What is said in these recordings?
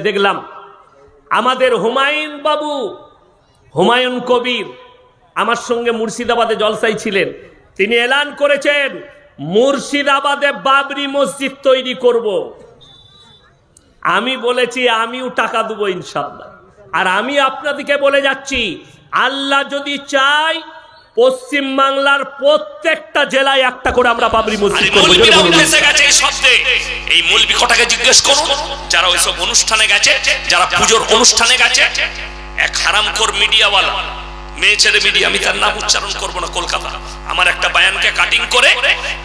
দেখলাম আমাদের হুমায়ুন বাবু, হুমায়ুন কবির আমার সঙ্গে মুর্শিদাবাদে জলসায় ছিলেন। তিনি এলান করেছেন মুর্শিদাবাদে বাবরি মসজিদ তৈরি করব। আমি বলেছি আমিও টাকা দেবো ইনশাআল্লাহ। আর আমি আপনাদেরকে বলে যাচ্ছি, আল্লাহ যদি চায় পশ্চিম বাংলার প্রত্যেকটা জেলায় একটা করে আমরা বাবরি মসজিদ করব। এই মূল বিষয়টাকে জিজ্ঞেস করুন যারা ওইসব অনুষ্ঠানে গেছে, যারা পুজোর অনুষ্ঠানে গেছে। এক হারামখোর মিডিয়াওয়ালা, মেয়ে ছেলে মিডিয়া, আমি তার নাম উচ্চারণ করবো না, কলকাতা, আমার একটা বায়ানকে কাটিং করে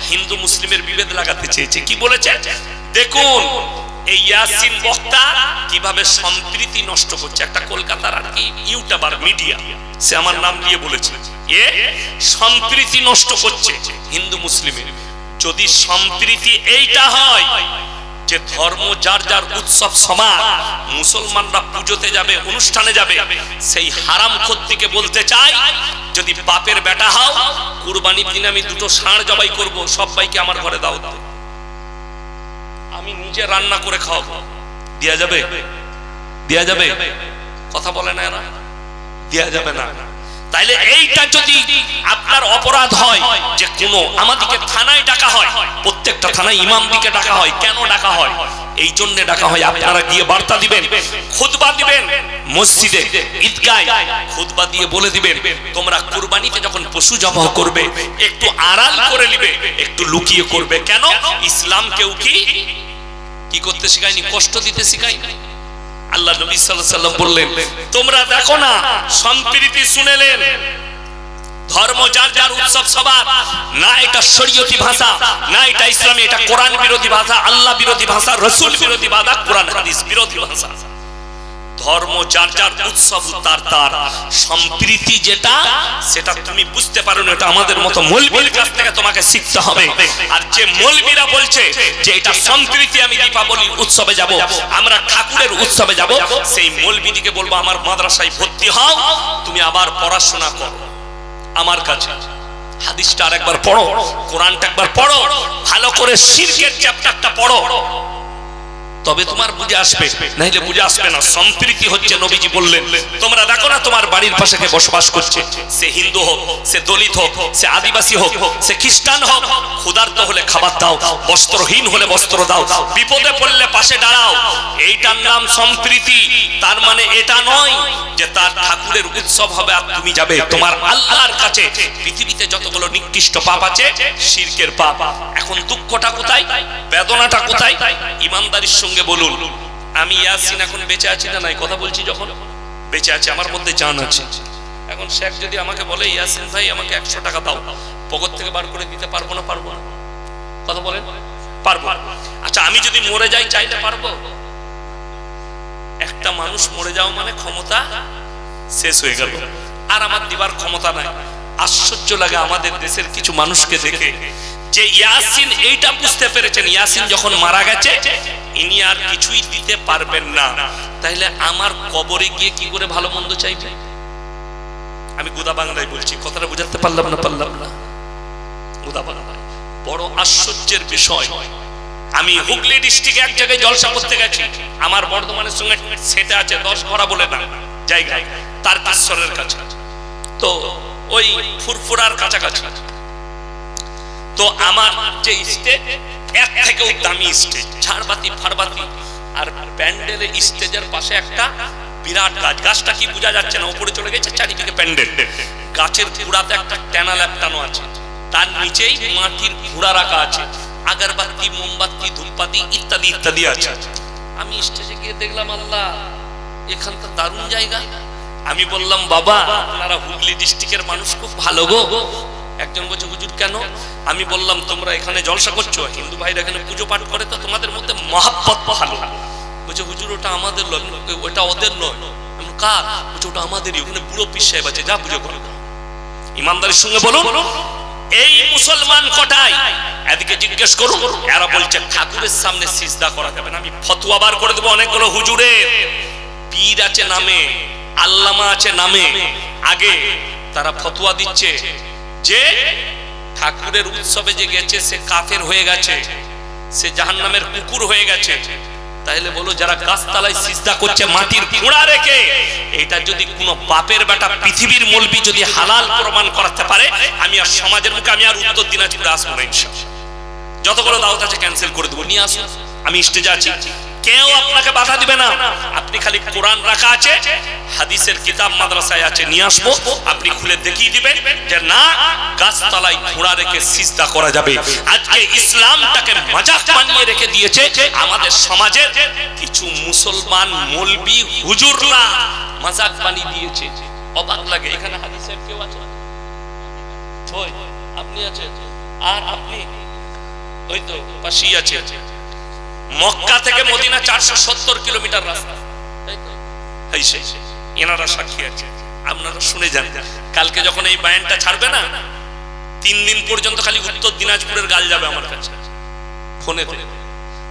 হিন্দু মুসলিমের বিভেদ লাগাতে চেয়েছে। কি বলেছে দেখুন, এই ইয়াসিন বক্তা কিভাবে সম্প্রীতি নষ্ট করছে। একটা কলকাতার আর কি ইউটিউবার মিডিয়া, সে আমার নাম দিয়ে বলেছে এ সম্প্রীতি নষ্ট করছে হিন্দু মুসলিমের। যদি সম্প্রীতি এইটা হয় যে ধর্ম যার যার উৎসব সমান, মুসলমানরা পুজোতে যাবে, অনুষ্ঠানে যাবে, সেই হারামখোর থেকে বলতে চাই যদি বাপের বেটা হও, কুরবানির দিন আমি দুটো ষাঁড় জবাই করব, সবাইকে আমার ঘরে দাও দাও, আমি নিজে রান্না করে খাওয়াবো, দেয়া যাবে? দেয়া যাবে? কথা বলে না এরা, দেয়া যাবে না। তাইলে এইটা যদি আপনার অপরাধ হয় যে কোন আমাদেরকে থানায় ডাকা হয়, প্রত্যেকটা থানায় ইমামদিকে ডাকা হয়, কেন ডাকা হয়? এই জন্য ডাকা হয় আপনারা গিয়ে বার্তা দিবেন, খুতবা দিবেন, মসজিদে ঈদগায় খুতবা দিয়ে বলে দিবেন তোমরা কুরবানিতে যখন পশু জবাহ করবে একটু আড়াল করে নিবে, একটু লুকিয়ে করবে। কেন? ইসলাম কেউ কি করতে শিখায়নি? কষ্ট দিতে শিখায়নি। আল্লাহ নবী সাল্লাল্লাহু আলাইহি ওয়াসাল্লাম বললেন তোমরা দেখো না, সম্প্রীতি শুনেলেন, ধর্ম যার যার উৎসব সবার, না এটা শরীয়তি ভাষা, না এটা ইসলামী, এটা কোরআন বিরোধী ভাষা, আল্লাহ বিরোধী ভাষা, রাসূল বিরোধী ভাষা, কোরআন হাদিস বিরোধী ভাষা। ধর্ম যার যার উৎসব তার তার, সম্প্রীতি যেটা সেটা তুমি বুঝতে পারো না, এটা আমাদের মতো মৌলবীর কাছ থেকে তোমাকে শিখতে হবে। আর যে মৌলবীরা বলছে যে এটা সম্প্রীতি, আমি দীপাবলি উৎসবে যাব, আমরা ঠাকুরের উৎসবে যাব, সেই মৌলবীদিকে বলবো আমার মাদ্রাসায় ভর্তি হও, তুমি আবার পড়াশোনা করো আমার কাছে, হাদিসটা আরেকবার পড়ো, কোরআনটা একবার পড়ো, ভালো করে শিরকের চ্যাপ্টারটা পড়ো, তবে তোমার বুঝে আসবে, নাহলে বুঝে আসবে না। সম্প্রীতি হচ্ছে নবীজি বললেন তোমরা দেখো না তোমার বাড়ির পাশে কে বসবাস করছে, সে হিন্দু হোক, সে দলিত হোক, সে আদিবাসী হোক, সে খ্রিস্টান হোক, ক্ষুধার্ত হলে খাবার দাও, বস্ত্রহীন হলে বস্ত্র দাও, বিপদে পড়লে পাশে দাঁড়াও, এইটার নাম সম্প্রীতি। তার মানে এটা নয় যে তার ঠাকুরের উৎসব হবে আর তুমি যাবে। তোমার আল্লাহর কাছে পৃথিবীতে যতগুলো নিকৃষ্ট পাপ আছে শিরকের পাপ। এখন দুঃখটা কোথায়, বেদনাটা কোথায়? ইমানদারির সঙ্গে বলুন, আমি ইয়াসিন এখন বেঁচে আছি না নাই? কথা বলছি যখন বেঁচে আছি, আমার মধ্যে জান আছে। এখন শেখ যদি আমাকে বলে ইয়াসিন ভাই আমাকে 100 টাকা দাও, পকেট থেকে বার করে দিতে পারবো না? পারবো না? কথা বলেন, পারবো। আচ্ছা আমি যদি মরে যাই, চাইতে পারবো? একটা মানুষ মরে যাও মানে ক্ষমতা শেষ হয়ে গেল, আর আমার দিবার ক্ষমতা নাই। আশ্চর্য লাগে আমাদের দেশের কিছু মানুষকে দেখে যে ইয়াসিন এইটা বুঝতে পেরেছেন, ইয়াসিন যখন মারা গেছে ইনি আর কিছুই দিতে পারবেন না, তাইলে আমার কবরে গিয়ে কি করে ভালো মন্দ চাইবে? আমি গোদা বাংলায় বলছি, কথাটা বুঝাতে পারলাম না? পারলাম না? গোদা বাংলায় বড় আশ্চর্যের বিষয়। আমি হুগলি ডিস্ট্রিক্টে এক জায়গায় জলসা করতে গেছি, আমার বর্ধমানের সঙ্গে সেটা আছে 10 ঘোড়া বলে না জায়গায়, তারকেশ্বরের কাছে, তো ওই ফুরফুরার কাছাকাছি। তো আমার যে স্টেজ এর থেকেও দামি স্টেজ, ঝাড়বাতি ফাড়বাতি, আর প্যান্ডেলে স্টেজের পাশে একটা বিরাট গাছ, গাছটা কি বোঝা যাচ্ছে না, উপরে চলে গেছে, চারিদিকে প্যান্ডেল, গাছের গুড়াতে একটা ট্যানা ল্যাপটানো আছে, তার নিচেই মাটির ঘোড়া রাখা আছে, আগরবাতি, মোমবাতি, ধূপবাতি ইত্যাদি ইত্যাদি আছে। আমি স্টেজে গিয়ে দেখলাম আল্লাহ এখানটা দারুণ জায়গা। আমি বললাম বাবা আপনারা হুগলি ডিস্ট্রিক্টের মানুষ খুব ভালো গো। একজন বলছে হুজুর কেন? আমি বললাম তোমরা এখানে জলসা করছো, হিন্দু ভাইরা এখানে পুজো পাঠ করে, তো তোমাদের মধ্যে মহাব্বত ভালো। বলছে হুজুর ওটা আমাদের নয়, ওটা ওদের নয়। কার? বলছে ওটা আমাদেরই, ওখানে বুড়ো পীর সাহেব আছে, যা পুজো করো। ইমানদারির সঙ্গে বলুন এই মুসলমান কটাই এদিকে জিজ্ঞেস করুন, এরা বলছে ঠাকুরের সামনে সিজদা করা যাবে না। আমি ফতোয়া বার করে দেবো অনেকগুলো হুজুরের, পীর আছে নামে, আল্লামা আছে নামে, আগে তারা ফতোয়া দিচ্ছে যে ঠাকুরের উৎসবে যে গেছে সে কাফের হয়ে গেছে, সে জাহান্নামের কুকুর হয়ে গেছে। তাহলে বলো যারা গাছতলায় সিজদা করছে মাটির ঘোড়া রেখে, এটা যদি কোনো বাপের বেটা পৃথিবীর মৌলবি যদি হালাল প্রমাণ করাতে পারে, আমি আর সমাজের মুখে আমি আর উত্তর দিনাজপুরে আসবো না ইনশাআল্লাহ। যতগুলো দাওয়াত আছে ক্যান্সেল করে দেবো, নিয়ে আসুন, আমি স্টেজে আছি, কেউ আপনাকে বাধা দিবে না। আপনি খালি কোরআন রাখা আছে, হাদিসের কিতাব মাদ্রাসায় আছে, নিয়ে আসবো, আপনি খুলে দেখিয়ে দিবেন যে না গাছতলায় ঘোড়া রেখে সিজদা করা যাবে। আজকে ইসলামটাকে মাজাক বানিয়ে রেখে দিয়েছে আমাদের সমাজের কিছু মুসলমান মৌলবি হুজুররা, মাজাক বানিয়ে দিয়েছে। অবাক লাগে। এখানে হাদিসের কেউ আছে? আপনি আছেন, আর আপনি ওই তো পাশেই আছে। মক্কা থেকে মদিনা 470 কিলোমিটার রাস্তা, এনারা সাক্ষী আছে, আপনারা শুনে যান। কালকে যখন এই বায়ানটা ছাড়বে না, 3 দিন পর্যন্ত খালি উত্তর দিনাজপুরের গাল যাবে আমার কাছে ফোনে।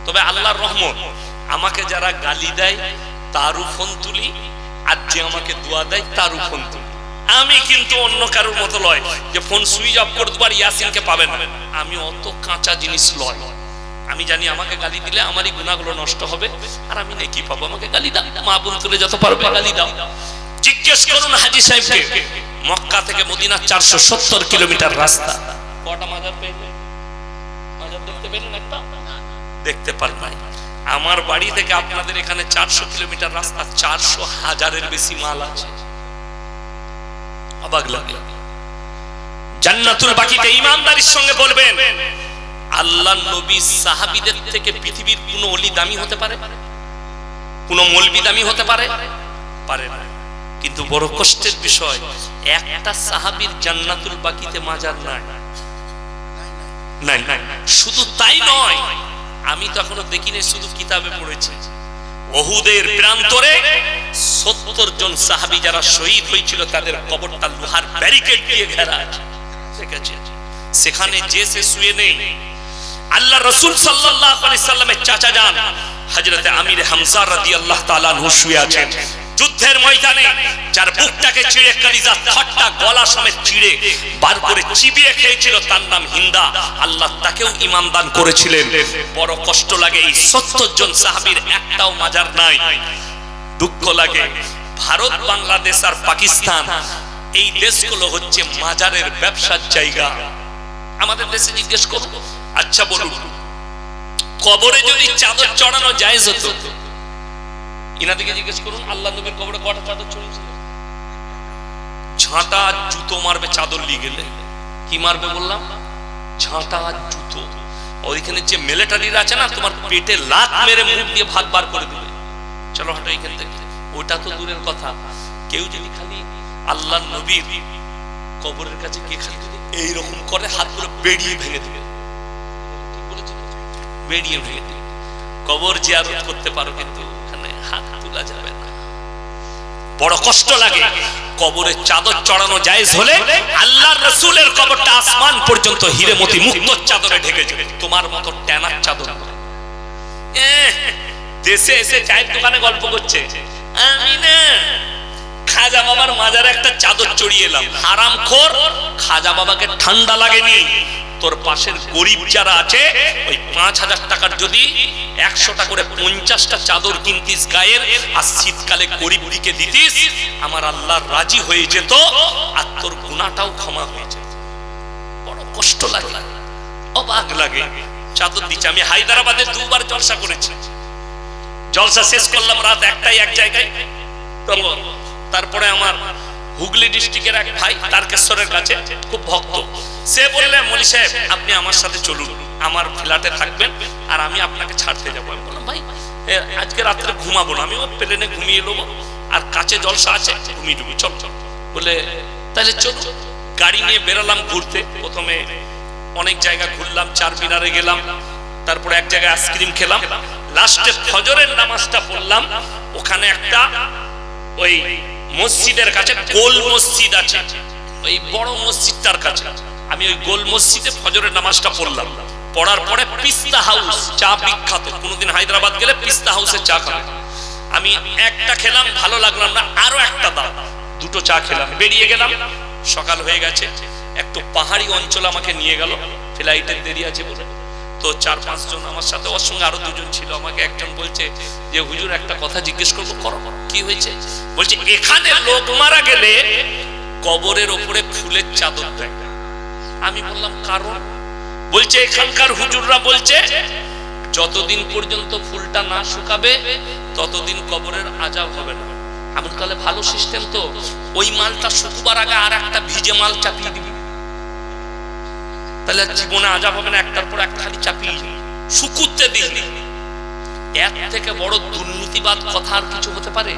তবে আল্লাহর রহমত, আমাকে যারা গালি দেয় তারও ফোন তুলি, আর যে আমাকে দোয়া দেয় তারও ফোন তুলি। আমি কিন্তু অন্য কারোর মতো লয় যে ফোন সুইচ অফ করে দেবার ইয়াসিনকে পাবে না। আমি অত কাঁচা জিনিস লয়। আমি জানি আমাকে গালি দিলে আমারই গুনাহগুলো নষ্ট হবে, আর আমি নেকি পাবো। আমাকে গালি দাও, মা বোন তুলে যত পারবে গালি দাও। জিজ্ঞেস করুন হাজী সাহেবকে, মক্কা থেকে মদিনা 470 কিলোমিটার রাস্তা, কটা মাজার পেলেন? মাজার দেখতে পেলেন? একটা দেখতে পারবেন। আমার বাড়ি থেকে আপনাদের এখানে 400 কিলোমিটার রাস্তা, 400,000-এর বেশি মাল আছে। অবাক লাগে। জান্নাতুল বাকিতে ঈমানদারির সঙ্গে বলবেন, আল্লাহর নবী সাহাবীদের থেকে পৃথিবীর কোন ওলি দামি হতে পারে? কোন মৌলবি দামি হতে পারে? পারে না। কিন্তু বড় কষ্টের বিষয়, একটা সাহাবীর জান্নাতুল বাকিতে মাজার নাই। নাই। শুধু তাই নয়, আমি তো এখনো দেখিনি, শুধু কিতাবে পড়েছি। উহুদের প্রান্তরে 70 জন সাহাবী যারা শহীদ হয়েছিল, তাদের কবরটা লোহার ব্যারিকেড দিয়ে ঘেরা আছে। সেখানে যে সে শুয়ে নেই। আল্লাহ রাসূল সাল্লাল্লাহু আলাইহি সাল্লামের চাচা যান হযরত আমির হামজা রাদিয়াল্লাহু তাআলা আনহু শুয়ে আছেন যুদ্ধের ময়দানে, যার বুকটাকে চিড়ে কলিজা ঠট্টা গলা সমেত চিড়ে বার করে চিবিয়ে খেয়েছিল, তার নাম হিন্দা। আল্লাহ তাকেও ঈমান দান করেছিলেন। বড় কষ্ট লাগে, এই 70 জন সাহাবীর একটাও মাজার নাই। দুঃখ লাগে। ভারত, বাংলাদেশ আর পাকিস্তান, এই দেশগুলো হচ্ছে মাজারের ব্যবসার জায়গা। আমাদের দেশে জিজ্ঞেস করব, আচ্ছা বলুন, কবরে যদি চাদর চড়ানো জায়েজ হতো? ইনাদিকে জিজ্ঞেস করুন, আল্লাহ নবীর কবরে কটা চাদর চড়িয়েছিল? ঝাঁটা জুতো মারবে চাদর নিয়ে গেলে। কি মারবে বললাম? ঝাঁটা জুতো। ওইখানে যে মিলিটারিরা আছে না, তোমার পেটে লাত মেরে মুখ দিয়ে ভাত বার করে দেবে। চলো হাঁটো এখান থেকে। ওটা তো দূরের কথা, কেউ যদি খালি আল্লাহ নবীর কবরের কাছে গিয়ে খালি যদি এইরকম করে, হাত করে বেরিয়ে ভেঙে দিবে। ঠিক বলেছি? বেরিয়ে ভেঙে দিবে। কবর জিয়ারত করতে পারো, কিন্তু ওখানে হাত তোলা যাবে না। বড় কষ্ট লাগে। কবরে চাদর চড়ানো জায়েজ হলে আল্লাহর রাসূলের কবরটা আসমান পর্যন্ত হিরে মতি মুক্ত চাদরে ঢেকে যাবে। তোমার মতো ট্যানার চাদর নয়। দেশে এসে চায়ের দোকানে গল্প করছে, আমি না খাজা বাবার মাজারে একটা চাদর চড়িয়ে এলাম। হারামখোর, খাজা বাবাকে ঠান্ডা লাগেনি। তোর পাশের গরিব যারা আছে, ওই 5000 টাকার যদি 100টা করে 50টা চাদর কিনতিস গায়ের, আর শীতকালে গরিব দিকে দিতিস, আমার আল্লাহ রাজি হয়ে যেত, আর তোর গুনাহটাও ক্ষমা হয়ে যেত। বড় কষ্ট লাগে, অবাক লাগে। চাদর দিচ্ছে। আমি হায়দ্রাবাদে 2 বার জলসা করেছি। জলসা শেষ করলাম রাত 1টায় এক জায়গায়। তারপরে আমার হুগলি ডিস্ট্রিক্টের এক ভাই তারকেশ্বরের কাছে খুব ভক্ত, সে বললেন, মলি সাহেব আপনি আমার সাথে চলুন, আমার ফ্ল্যাটে থাকবেন, আর আমি আপনাকে ছাড়তে যাবো। আমি বললাম, ভাই আজকে রাত্রে ঘুমাবো না, আমি ও প্লেনে ঘুমিয়ে নেবো, আর কাছে জলসা আছে, ঘুমিয়ে দেবো, চল চল। বলে তাহলে চলুন। গাড়ি নিয়ে বেরোলাম ঘুরতে। প্রথমে অনেক জায়গা ঘুরলাম, চারমিনারে গেলাম, তারপরে এক জায়গায় আইসক্রিম খেলাম, লাস্টে ফজরের নামাজটা পড়লাম। ওখানে একটা ওই মসজিদের কাছে গোল মসজিদ আছে, ওই বড় মসজিদটার কাছে আমি ওই গোল মসজিদে ফজরের নামাজটা পড়লাম। পড়ার পরে পিস্তা হাউস, চা বিখ্যাত, কোনোদিন হায়দ্রাবাদ গেলে পিস্তা হাউসে চা খাবে। আমি একটা খেলাম, ভালো লাগলাম না, আরো একটা দাও, 2টো চা খেলাম, বেরিয়ে গেলাম। সকাল হয়ে গেছে, একটু পাহাড়ি অঞ্চল আমাকে নিয়ে গেল, ফ্লাইটের দেরি আছে বলে। তো 4-5 জন আমার সাথে, ওর সঙ্গে আরো 2 জন ছিল। আমাকে একজন বলছে যে হুজুর একটা কথা জিজ্ঞেস করবো। করো, কি হয়েছে? বলছে এখানে লোক মারা গেলে কবরের ওপরে ফুলের চাদর দেয়। আমি বললাম কারণ? বলছে এখানকার হুজুররা বলছে যতদিন পর্যন্ত ফুলটা না শুকাবে ততদিন কবরের আযাব হবে না। আমি বললাম ভালো সিস্টেম তো, ওই মালটা শুকবার আগে আর একটা ভিজে মাল চাপিয়ে দিবি, তাহলে জীবনে আযাব হবে না। একটার পর একটা খালি চাপিয়ে শুকুতে দিবি। এর থেকে বড় দুর্নীতিবাদ কথা আর কিছু হতে পারে?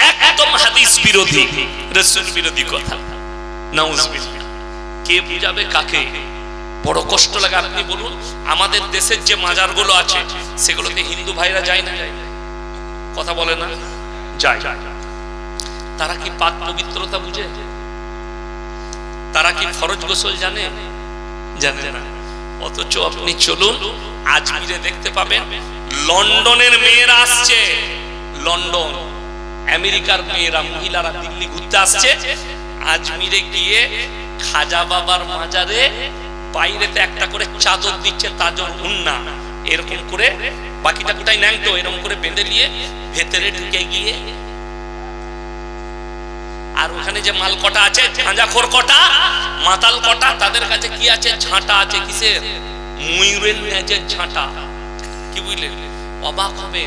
একদম হাদিস বিরোধী, রাসূল বিরোধী কথা। নাউজুবিল্লাহ। কে বুঝাবে কাকে? বড় কষ্ট লাগে। আপনি বলুন, আমাদের দেশের যে মাজারগুলো আছে সেগুলোতে হিন্দু ভাইরা যায় না? কথা বলে না? যায়। তারা কি পাক পবিত্রতা বুঝে? তারা কি ফরজ গোসল জানে? জানে না। অথচ আপনি চলুন আজমিরে দেখতে পাবেন লন্ডনের মেয়েরা আসছে, লন্ডন আমেরিকার মেয়েরা মহিলারা দিল্লি ঘুরতে আসছে, আজমিরে গিয়ে খাজা বাবার মাজারে বাইরেতে একটা করে চাদর দিচ্ছে, তাজর উন্না এরকম করে, বাকিটা কোটাই ন্যাংটো এরকম করে বেঁধে নিয়ে ভেতরে ঢুকে গিয়ে, আর ওখানে যে মাল কটা আছে, গাঁজাখোর কটা, মাতাল কটা, তাদের কাছে কি আছে? ঝাঁটা আছে। কিসের? ময়ূরের লেজের ঝাঁটা। কি বুঝলেন? অবাক হবে,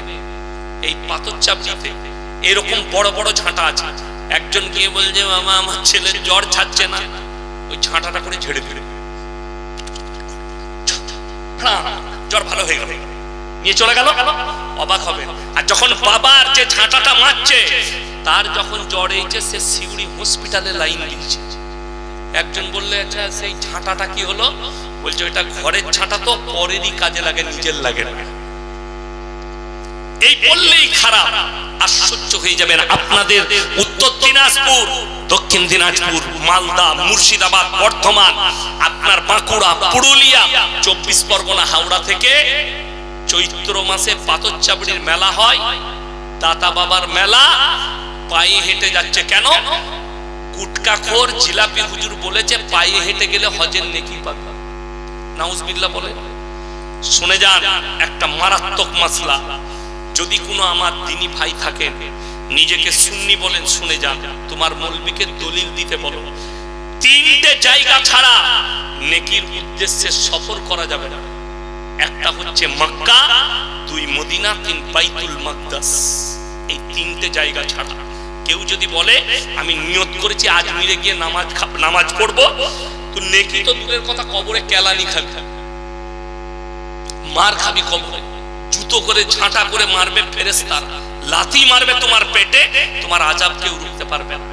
এই পাথর চাপড়িতে এরকম বড় বড় ঝাঁটা আছে। একজন গিয়ে বলছে মামা আমার ছেলের জ্বর ছাড়ছে না, ওই ঝাঁটাটা করে ঝেড়ে ফেলে জ্বর ভালো হয়ে গেল, নিয়ে চলে গেল। অবাক হবে। আর যখন বাবার যে ঝাঁটাটা মারছে, তার যখন জ্বর হয়েছে, সে সিউড়ি হসপিটালে লাইন দিচ্ছে। একজন বললে আচ্ছা সেই ঝাঁটাটা কি হলো? বলছে ওইটা ঘরের ঝাঁটা, তো পরেরই কাজে লাগে, নিজের লাগে না। এই বললেই খারাপ। আশ্চর্য হয়ে যাবেন। আপনাদের উত্তর দিনাজপুর, দক্ষিণ দিনাজপুর, মালদা, মুর্শিদাবাদ, বর্ধমান, আপনার বাঁকুড়া, পুরুলিয়া, 24 পরগনা, হাওড়া থেকে চৈত্র মাসে পাথর চাপড়ির মেলা হয়, দাতা বাবার মেলা। পায়ে হেঁটে যাচ্ছে। কেন? গুটকাখোর জিলাপি হুজুর বলেছে পায়ে হেঁটে গেলে হজের নেকি পাবে। নাউজুবিল্লাহ বলে। শুনে যান, একটা মারাত্মক মাসলা। যদি কোনো আমার দ্বীনি ভাই থাকেন, নিজেকে সুন্নি বলেন, শুনে যান, তোমার মৌলবীকে দলিল দিতে বলো, 3টে জায়গা ছাড়া নেকির উদ্দেশ্যে সফর করা যাবে না। একটা হচ্ছে মক্কা, 2 মদিনা, 3 বাইতুল মাকদাস। এই 3টে জায়গা ছাড়া কেউ যদি বলে আমি নিয়ত করেছি আজমিরে গিয়ে নামাজ পড়বো, তো নেকি তো দূরের কথা, কবরে কেলানি খাবি, মার খাবি কবরে। জুতো করে ঝাঁটা করে মারবে ফেরেশতারা, লাথি মারবে তোমার পেটে, তোমার আযাব কেউ রুখতে পারবে না।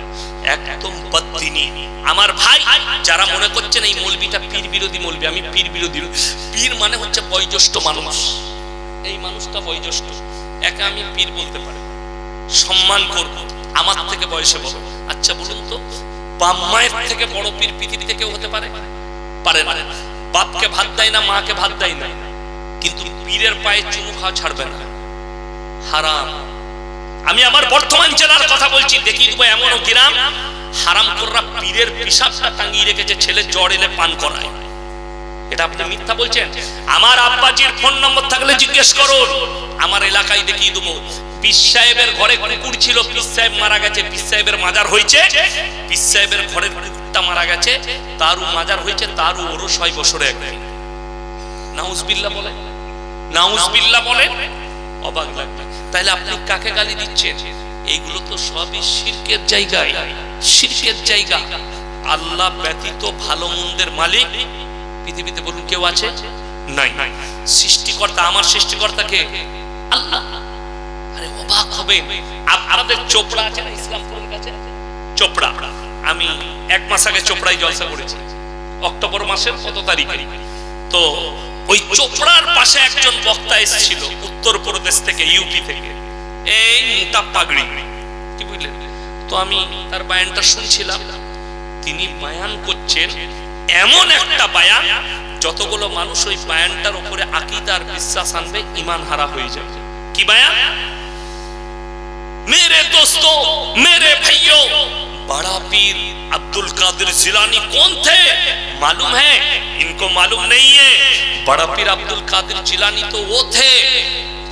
একদম বদদিনী। আমার ভাই যারা মনে করছেন এই মৌলবীটা পীর বিরোধী মৌলবী, আমি পীর বিরোধী। পীর মানে হচ্ছে বয়োজ্যেষ্ঠ মানুষ। এই মানুষটা বয়োজ্যেষ্ঠ, একে আমি পীর বলতে পারি, সম্মান করব, আমার থেকে বয়সে বড়। আচ্ছা বলুন তো, বাপ মায়ের থেকে বড় পীর পৃথিবীতে কেউ হতে পারে? পারে না। বাপকে ভাত দেয় না, মাকে ভাত দেয় না, কিন্তু পীরের পায়ে চুমু খাওয়া ছাড়বে না, হারাম। আমি আমার বর্তমান জেলার কথা বলছি, দেখিয়ে দেবো এমনও গ্রাম হারামখোররা পীরের পিশাবটা টাঙিয়ে রেখেছে, ছেলে জ্বর এলে পান করায়। এটা আপনি মিথ্যা বলছেন? আমার আব্বাজির ফোন নম্বর থাকলে জিজ্ঞেস করুন, আমার এলাকায় দেখিয়ে দেবো। পীর সাহেবের ঘরে কুকুর ছিল, পীর সাহেব মারা গেছে, পীর সাহেবের মাজার হয়েছে, পীর সাহেবের ঘরের কুকুরটা মারা গেছে, তারও মাজার হয়েছে, তারও ওরও 6 বছরে একদিন। নাউজুবিল্লাহ বলে, নাউজুবিল্লাহ বলে। অবাক লাগবে। তাহলে আপনি কাকে গালি দিচ্ছেন? এইগুলো তো সবই শিরকের জায়গায়, শিরকের জায়গা। আল্লাহ ব্যতীত ভালো মন্দের মালিক পৃথিবীতে বলুন কেউ আছে? নাই। সৃষ্টিকর্তা, আমার সৃষ্টিকর্তা কে? আল্লাহ। আরে অবাক হবে, আপনাদের চোপড়া আছে না ইসলামপুরের কাছে? চোপড়া, আমি 1 মাস আগে চোপড়ায় জলসা করেছি, অক্টোবর মাসের কত তারিখে। তো ওই চোপড়ার পাশে একজন বক্তা এসেছিল উত্তরপ্রদেশ থেকে, ইউপি থেকে, এই মোটা পাগড়ি, কি বুঝলেন? তো আমি তার বায়ানটা শুনছিলাম। তিনি বায়ান করছেন, এমন একটা বায়ান যতগুলো মানুষ ওই বায়ানটার উপরে আকীদা আর বিশ্বাস আনবে, ঈমান হারা হয়ে যাবে। কি বায়ান? मेरे दोस्तों, मेरे भाइयों, बड़ा पीर अब्दुल कादिर जिलानी कौन थे मालूम है? इनको मालूम नहीं है। बड़ा पीर अब्दुल कादिर जिलानी तो वो थे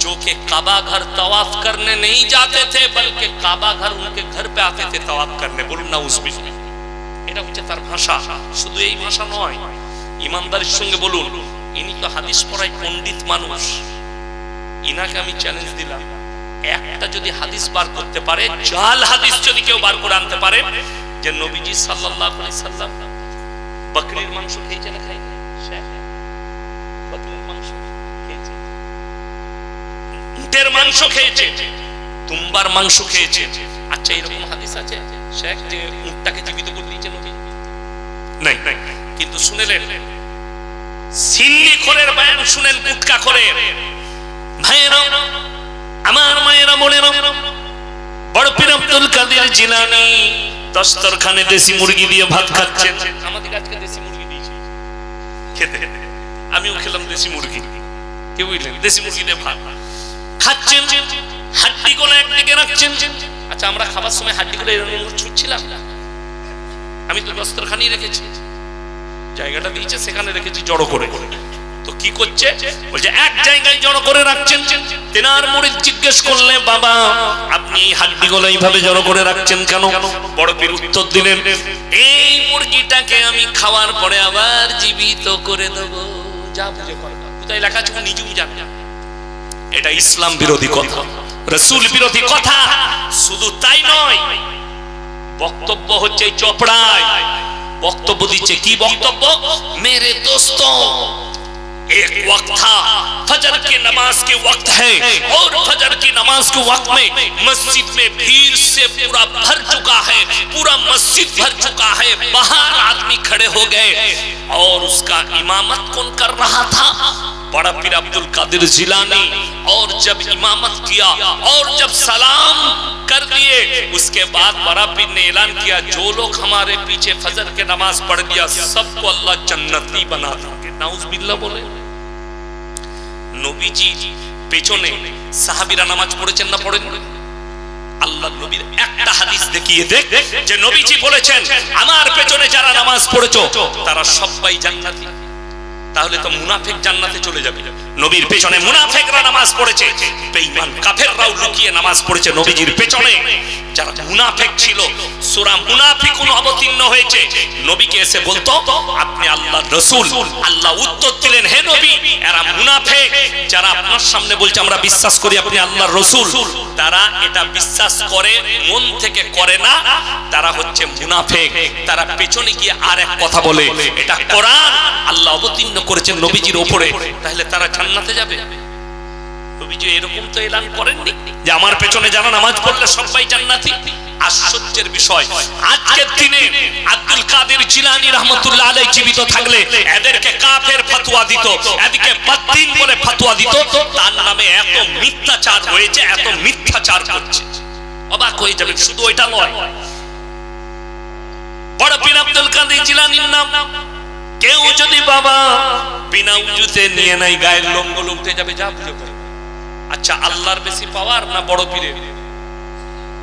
जो कि काबा घर तवाफ करने नहीं जाते थे, बल्कि काबा घर उनके घर पे आते थे तवाफ करने। बोलুন নাউজুবিল্লাহ। এটা হচ্ছে তার ভাষা। শুধু এই ভাষা নয়, ইমানদারির সঙ্গে বলুন, ইনি তো হাদিস পড়ায় পণ্ডিত মানুষ। ইনাকে আমি চ্যালেঞ্জ দিলাম, একটা যদি হাদিস বার করতে পারে, জাল হাদিস যদি কেউ বার করে আনতে পারে যে নবীজি সাল্লাল্লাহু আলাইহি সাল্লাম বকরির মাংস খেয়েছে না খায়নি, বকরির মাংস খেয়েছে, উটের মাংস খেয়েছে, তুম্বার মাংস খেয়েছে। আচ্ছা, এরকম হাদিস আছে শেখ যে উটটাকে জীবিত করে দিয়েছে নবী? নাই। কিন্তু শুনেলেন সিন্নি খোরের বয়ান শুনেন, গুটকা খোরের ভাইয়েরা, আমার মায়েরা বোনেরা, বড় পীর আব্দুল কাদের জিলানী দস্তরখানে দেশি মুরগি দিয়ে ভাত খাচ্ছেন। আমাদের আজকে দেশি মুরগি দিয়েছে খেতে, আমিও খেলাম দেশি মুরগি, কি বুঝলেন? দেশি মুরগি দিয়ে ভাত খাচ্ছেন, হাড্ডি গুলো একদিকে রাখছেন। আচ্ছা, আমরা খাবার সময় হাড্ডি গুলো এরকম ছুটছিলাম? আমি তো দস্তরখানি রেখেছি, জায়গাটা দিয়েছে সেখানে রেখেছি জড়ো করে। তো কি করছে? বলছে এক জায়গায় জড়ো করে রাখছেন। তেনার মুরিদ জিজ্ঞেস করলে, বাবা আপনি এই হাড্ডিগুলো এইভাবে জড়ো করে রাখছেন কেন? বড় পীর উত্তর দিলেন, এই মুরগিটাকে আমি খাওয়ার পরে আবার জীবিত করে দেব। যা বুঝে কথা, কোথায় লেখা আছে নিজেও জানে। এটা ইসলাম বিরোধী কথা, রাসূল বিরোধী কথা। শুধু তাই নয়, বক্তব্য হচ্ছে চপড়ায় বক্তব্য দিচ্ছে। কি বক্তব্য? मेरे दोस्तों, एक वक्त था फजर की नमाज के वक्त है, और फजर की नमाज के वक्त में मस्जिद में भीड़ से पूरा भर चुका है, पूरा मस्जिद भर चुका है, बाहर आदमी खड़े हो गए, और उसका इमामत कौन कर रहा था? बड़ा पीर अब्दुल कादिर जिलानी। और जब इमामत किया और जब सलाम कर दिए, उसके बाद बड़ा पीर ने ऐलान किया, जो लोग हमारे पीछे फजर के नमाज पढ़ दिया सबको अल्लाह जन्नती बना देंगे। नाउजुबिल्लाह बोले। নবীজি পেছনে সাহাবীরা নামাজ পড়েছেন না পড়েন? আল্লাহর নবীর একটা হাদিস দেখিয়ে দেখ যে নবীজি বলেছেন, আমার পেছনে যারা নামাজ পড়েছো তারা সবাই জান্নাতি। তাহলে তো মুনাফিক জান্নাতে চলে যাবে। নবীর পেছনে মুনাফিকরা নামাজ পড়েছে, বেঈমান কাফেররাও লুকিয়ে নামাজ পড়েছে নবীজির পেছনে। যারা মুনাফিক ছিল, সূরা মুনাফিকুন অবতীর্ণ হয়েছে, নবীকে এসে বলতো, আপনি আল্লাহর রাসূল। আল্লাহ উত্তর দিলেন, হে নবী, এরা মুনাফিক। যারা আপনার সামনে বলছে আমরা বিশ্বাস করি আপনি আল্লাহর রাসূল, তারা এটা বিশ্বাস করে, মন থেকে করে না, তারা হচ্ছে মুনাফিক। তারা পেছনে গিয়ে আর এক কথা বলে। এটা কোরআন আল্লাহ অবতীর্ণ করেছেন নবীজির উপরে, তাহলে তারা জান্নাতে যাবে। নবীজি এরকম তো এলান করেননি যে আমার পেছনে যারা নামাজ পড়লে সবাই জান্নাতি। আশ্চর্যের বিষয়, আজকের দিনে আব্দুল কাদের জিলানী রাহমাতুল্লাহ আলাইহি জীবিত থাকলে এদেরকে কাফের ফতোয়া দিত, এদিকে বদ্দিন বলে ফতোয়া দিত। তার নামে এত মিথ্যাচার হয়েছে, এত মিথ্যাচার করছে, অবাক হয়ে যাবেন। শুধু ওইটা নয়, বড় পীর আব্দুল কাদের জিলানীর নাম কেউ যদি বাবা বিনা উজুতে নিয়ে নাই, গায়ের লোমগুলো উঠে যাবে, যা বুঝে করে। আচ্ছা, আল্লাহর বেশি পাওয়ার না বড় পীরের?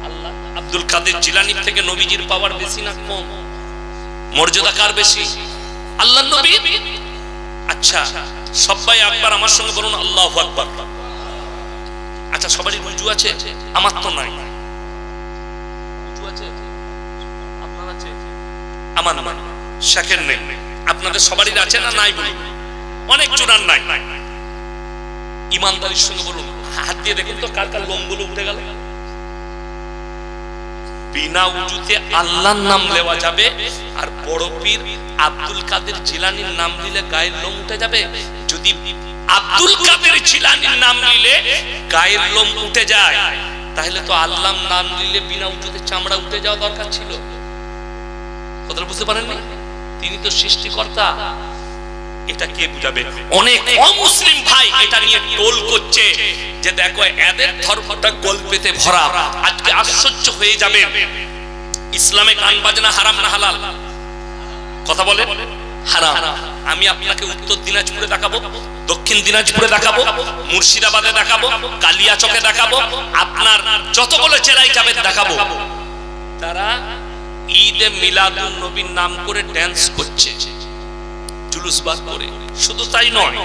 আল্লাহ আব্দুল কাদের জিলানীর থেকে নবীজির পাওয়ার বেশি না কম? মর্যাদা কার বেশি? আল্লাহর নবী। আচ্ছা, সবাই একবার আমার সঙ্গে বলুন আল্লাহু আকবার। আচ্ছা, সবারই উজু আছে? আমার তো নাই। উজু আছে? আপনার আছে? আমার না, শেখের নেই। আপনাদের সবারই আছে না নাই? বলুন। অনেক জোনার নাই। ইমানদারির সঙ্গে বলুন, হাত দিয়ে দেখুন তো কার কার লোমগুলো উঠে গেল। বিনা উজুতে আল্লাহর নাম নেওয়া যাবে, আর বড় পীর আব্দুল কাদের জিলানীর নাম নিলে গায়ের লোম উঠে যাবে? যদি আব্দুল কাদের জিলানীর নাম নিলে গায়ের লোম উঠে যায়, তাহলে তো আল্লাহর নাম নিলে বিনা উজুতে চামড়া উঠে যাওয়া দরকার ছিল। কথাটা বুঝতে পারেননি? তিনি তো সৃষ্টিকর্তা। এটা কে বুঝাবে? অনেক অমুসলিম ভাই এটা নিয়ে টোল করছে যে দেখো এদের ধর্মটা গল্পেতে ভরা। আজকে আশ্চর্য হয়ে যাবে, ইসলামে গান বাজনা হারাম না হালাল? কথা বলে হারাম। আমি আপনাকে উত্তর দিনাজপুরে দেখাবো, দক্ষিণ দিনাজপুরে দেখাবো, মুর্শিদাবাদে দেখাবো, কালিয়াচকে দেখাবো, আপনার যতগুলো জেলায় যাবেন দেখাবো। তারা ঈদে মিলাদুন নবীর নাম করে ড্যান্স করছে, জুলুস বার করে। শুধু তাই নয়,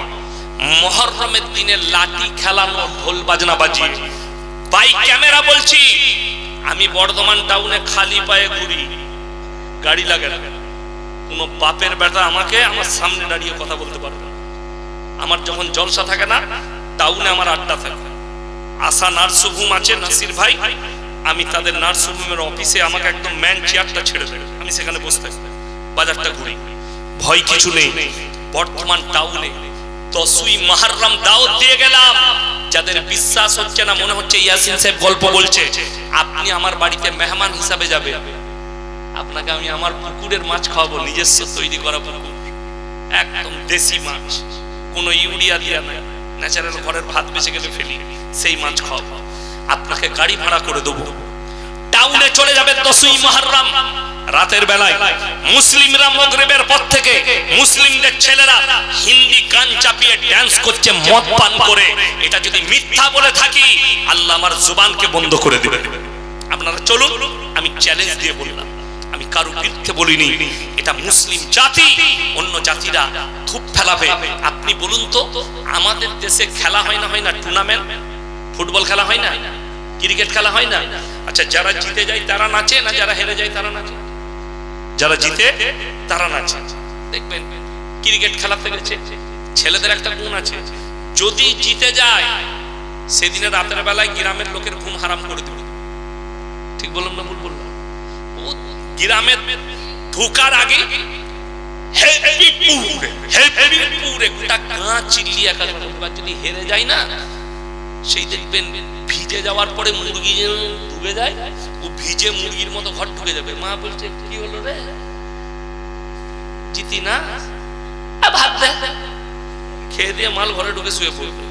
মুহররমের দিনে লাঠি খেলানো, ঢোল বাজনা বাজিয়ে, বাই ক্যামেরা বলছি, আমি বর্ধমান টাউনে খালি পায়ে ঘুরি, গাড়ি লাগে না। কোনো বাপের বেটা আমাকে আমার সামনে দাঁড়িয়ে কথা বলতে পারবে না। আমার যখন জলসা থাকে না, টাউনে আমার আড্ডা থাকে। আশা নার্সিংহোম আছে, নাসির ভাই, আমি তাদের নার্সিংহোমের অফিসে আমাকে একদম ম্যান চেয়ারটা ছেড়ে দেবে, আমি সেখানে বসে থাকি, বাজারটা ঘুরি, ভয় কিছু নেই। বর্তমান টাউনে 10ই মুহররম দাওয়াত দিয়ে গেলাম। যাদের বিশ্বাস হচ্ছে না, মনে হচ্ছে ইয়াসিন সাহেব গল্প বলছে, আপনি আমার বাড়িতে মেহমান হিসাবে যাবে, আপনাকে আমি আমার পুকুরের মাছ খাওয়াবো, নিজস্ব তৈরি করা পুকুর, একদম দেশি মাছ, কোনো ইউরিয়া দিয়া নাই, ন্যাচারাল ঘরের ভাত বেঁচে গেলে ফেলি, সেই মাছ খাওয়াবো। আপনাকে গাড়ি ভাড়া করে দেবো, টাউনে চলে যাবে 10ই মুহররম রাতের বেলায়। মুসলিমরা মাগরিবের পর থেকে মুসলিমদের ছেলেরা হিন্দি গান চাপিয়ে ড্যান্স করছে মদ পান করে। এটা যদি মিথ্যা বলে থাকি, আল্লাহ আমার জুবানকে বন্ধ করে দিবেন। আপনারা চলুন, আমি চ্যালেঞ্জ দিয়ে বললাম, আমি কারো বিরুদ্ধে বলিনি। এটা মুসলিম জাতি, অন্য জাতিরা ধূপ ফেলাবে। আপনি বলুন তো, আমাদের দেশে খেলা হয় না, হয় না টুর্নামেন্ট, ফুটবল খেলা হয় না, ক্রিকেট খেলা হয় না? আচ্ছা, যারা জিতে যায় তারা নাচে না যারা হেরে যায় তারা নাচে? যারা জিতে তারা নাচে। দেখবেন ক্রিকেট খেলাতে গেছে, ছেলেদের একটা গুণ আছে, যদি জিতে যায় সেদিনে রাতের বেলায় গ্রামের লোকের ঘুম হারাম করে দেবে। ঠিক বললাম না ভুল বললাম? ও গ্রামের ঢোকার আগে হেভি পুরে গোটা গাঁ চিল্লিয়ে একাকার। এবার যদি হেরে যায় না, সেই দেখবেন ভিজে যাওয়ার পরে মুরগি ডুবে যায়, ও ভিজে মুরগির মতো ঘর ঢুকে যাবে। মা বলছে, কি হলো রে, জিতি না, ভাত দে, খেয়ে দিয়ে মাল ঘরে ঢুকে শুয়ে পড়বে,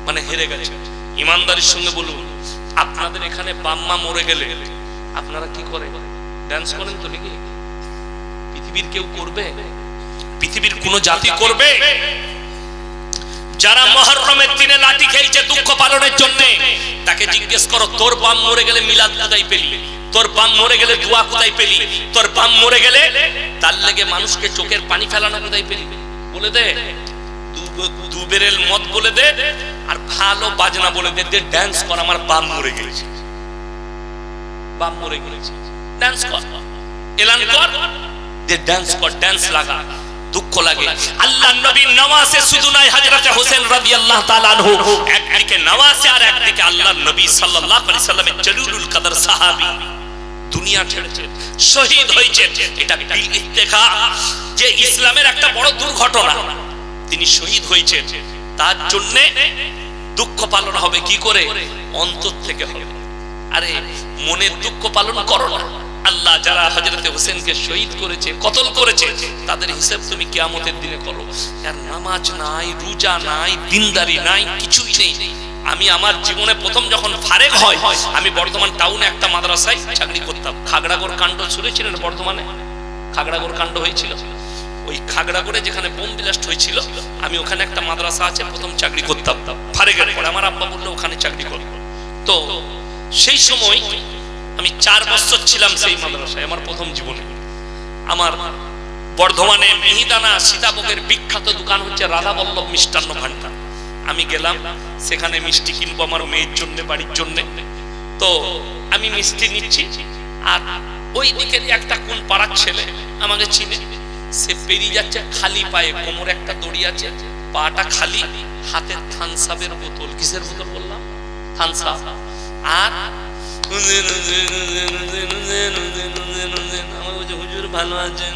মানে হেরে গেছে। ইমানদারির সঙ্গে বলুন, আপনাদের এখানে বাম্মা মরে গেলে আপনারা কি করে? ডান্স করেন তো নাকি? পৃথিবীর কেউ করবে? পৃথিবীর কোন জাতি করবে? যারা মুহররমের দিনে লাঠি খেলছে দুঃখ পালনের জন্য, তাকে জিজ্ঞেস করো, তোর বাম মরে গেলে মিলাদ কোথায় পেলি? তোর বাম মরে গেলে দোয়া কোথায় পেলি? তোর বাম মরে গেলে তার লেগে মানুষকে চোখের পানি ফেলানো কোথায় পেলি? বলে দে। দু বেরেল মদ বলে দে, আর ভালো বাজনা বলে দে, ড্যান্স কর, আমার বাম মরে গেছে, বাম মরে গেছে, ড্যান্স কর, এলান কর, যে ড্যান্স কর, ড্যান্স লাগা। দুঃখ লাগে। আল্লাহর নবী নওয়াজে শুধু নাই, হযরত হোসেন রাদিয়াল্লাহু তাআলা আনহু একদিকে নওয়াজে আর একদিকে আল্লাহর নবী সাল্লাল্লাহু আলাইহি সাল্লামের জলিলুল কদর সাহাবী দুনিয়া ছেড়েছে, শহীদ হয়েছে। এটা বিল ইত্তেখা যে ইসলামের একটা বড় দুর্ঘটনা, তিনি শহীদ হয়েছেন। তার জন্য দুঃখ পালন হবে কি করে? অন্তর থেকে হবে। আরে মনের দুঃখ পালন করো না। আল্লাহ যারা হযরত হোসেনকে শহীদ করেছে, কতল করেছে, তাদের হিসাব তুমি কিয়ামতের দিনে করো। আর নামাজ নাই, রোজা নাই, দিনদারি নাই, কিছুই নেই। আমি আমার জীবনে প্রথম যখন ফারেক হয়, আমি বর্ধমান টাউনে একটা মাদ্রাসায় চাকরি করতাম। খাগড়াগড় কাণ্ড শুনেছিলেন? বর্ধমানে খাগড়াগড় কাণ্ড হয়েছিল। ওই খাগড়াগড়ে যেখানে বোম ব্লাস্ট হয়েছিল, আমি ওখানে একটা মাদ্রাসা আছে, প্রথম চাকরি করতাম। ফারেকের পরে আমার আব্বা বললো ওখানে চাকরি করব। তো সেই সময় আমি 4 বছর ছিলাম সেই মাদ্রাসায়, আমার প্রথম জীবনে। আমার বর্ধমানে মিহিদানা সীতাভোগের বিখ্যাত দোকান হচ্ছে রাধা বল্লভ মিষ্টান্ন ভান্ডার। আমি গেলাম সেখানে মিষ্টি কিনবো আমার মেয়ের জন্য, বাড়ির জন্য। তো আমি মিষ্টি নিচ্ছি, আর ওই দিকের একটা কোন পাড়ার ছেলে আমাকে চিনে, সে পেরিয়ে যাচ্ছে খালি পায়ে, কোমরে একটা দড়ি আছে, পাটা খালি, হাতে থামস আপের বোতল। কিসের বোতল বললাম? Thums up. আর হুজুর ভালো আছেন?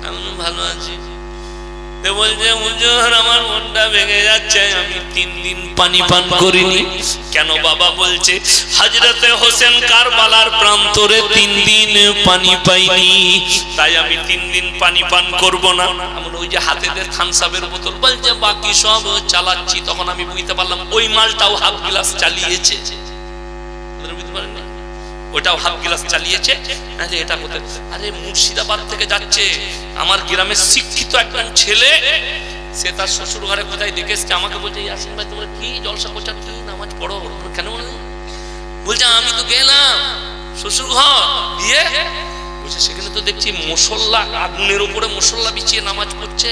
আমি ভালো আছি। বলছে হুজুর আমার মনটা ভেঙে যাচ্ছে, আমি 3 দিন পানি পান করিনি। কেন বাবা? বলছে হযরতে হোসেন কারবালার প্রান্তরে 3 দিন পানি পাইনি, তাই আমি 3 দিন পানি পান করব না। আমরা ওই যে হাতেদের থামস আপের বোতল, বলছে বাকি সব চালাচ্ছি। তখন আমি বুঝতে পারলাম ওই মালটাও হাফ গ্লাস চালিয়েছে, ওটাও হাফ গ্লাস চালিয়েছে। আরে এটা কোথায়? আরে মুর্শিদাবাদ থেকে যাচ্ছে, আমার গ্রামের শিক্ষিত একজন ছেলে, সে তার শ্বশুর ঘরে কোথায় দেখে এসছে, আমাকে বলছে ইয়াসিন ভাই তোমরা কি জলসা করছো, কি নামাজ পড়ো? কেন? বলছে আমি তো গেলাম শ্বশুর ঘর দিয়ে, বলছে সেখানে তো দেখছি মুসল্লা, আগুনের উপরে মুসল্লা বিছিয়ে নামাজ পড়ছে।